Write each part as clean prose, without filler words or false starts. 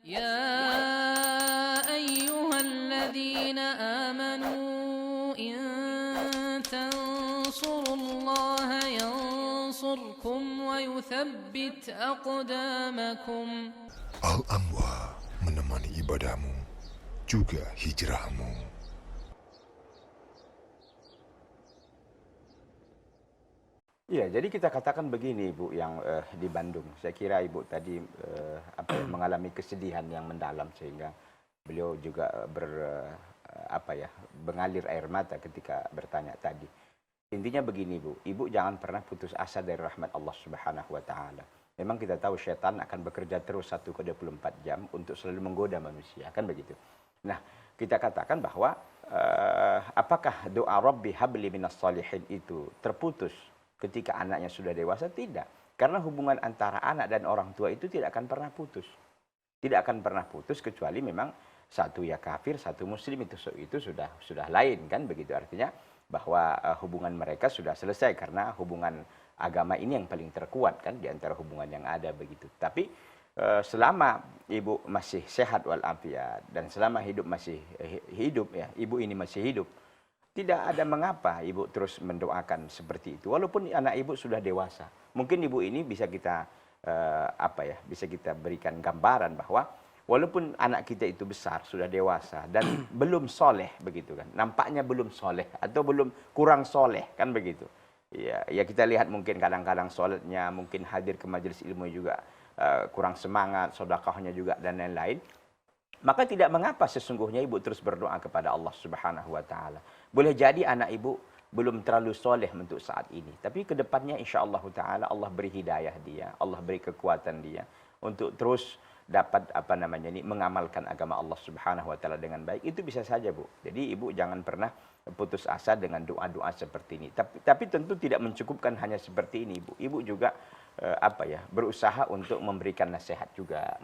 يا أيها الذين آمنوا إن تنصروا الله ينصركم ويثبت أقدامكم. Al-Anwar menemani ibadahmu, juga hijrahmu. Iya, jadi kita katakan begini, Ibu, yang di Bandung. Saya kira Ibu tadi mengalami kesedihan yang mendalam sehingga beliau juga mengalir air mata ketika bertanya tadi. Intinya begini, Bu. Ibu jangan pernah putus asa dari rahmat Allah Subhanahu wa taala. Memang kita tahu setan akan bekerja terus 1/24 jam untuk selalu menggoda manusia, kan begitu. Nah, kita katakan bahwa apakah doa Rabbi habli minas salihin itu terputus ketika anaknya sudah dewasa? Tidak. Karena hubungan antara anak dan orang tua itu tidak akan pernah putus. Tidak akan pernah putus kecuali memang satu ya kafir, satu muslim, itu sudah lain, kan begitu. Artinya bahwa hubungan mereka sudah selesai karena hubungan agama ini yang paling terkuat kan di antara hubungan yang ada begitu. Tapi selama ibu masih sehat walafiat dan selama hidup masih hidup ya, ibu ini masih hidup, tidak ada mengapa ibu terus mendoakan seperti itu. Walaupun anak ibu sudah dewasa. Mungkin ibu ini bisa kita bisa kita berikan gambaran bahwa walaupun anak kita itu besar, sudah dewasa dan belum soleh begitu kan. Nampaknya belum soleh atau belum kurang soleh kan begitu. Ya kita lihat mungkin kadang-kadang sholatnya, mungkin hadir ke majelis ilmu juga kurang semangat, sedekahnya juga dan lain-lain. Maka tidak mengapa sesungguhnya ibu terus berdoa kepada Allah Subhanahu wa taala. Boleh jadi anak ibu belum terlalu soleh untuk saat ini, tapi kedepannya insyaallah taala Allah beri hidayah dia, Allah beri kekuatan dia untuk terus dapat mengamalkan agama Allah Subhanahu wa taala dengan baik. Itu bisa saja, Bu. Jadi ibu jangan pernah putus asa dengan doa-doa seperti ini. Tapi tentu tidak mencukupkan hanya seperti ini, Bu. Ibu juga berusaha untuk memberikan nasihat juga,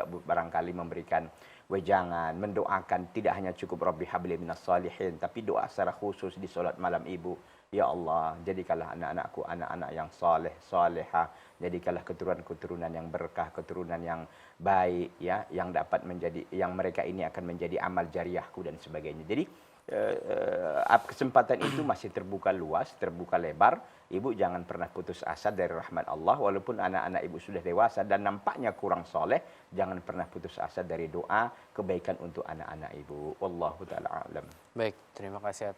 barangkali memberikan wejangan, mendoakan. Tidak hanya cukup Rabbi habli minas salihin, tapi doa secara khusus di salat malam ibu. Ya Allah, jadikanlah anak-anakku anak-anak yang saleh, salehah. Jadikanlah keturunan-keturunan yang berkah, keturunan yang baik, ya, yang dapat menjadi, yang mereka ini akan menjadi amal jariahku dan sebagainya. Jadi kesempatan itu masih terbuka luas, terbuka lebar. Ibu jangan pernah putus asa dari rahmat Allah, walaupun anak-anak ibu sudah dewasa dan nampaknya kurang soleh. Jangan pernah putus asa dari doa kebaikan untuk anak-anak ibu. Wallahu ta'ala alam. Baik, terima kasih.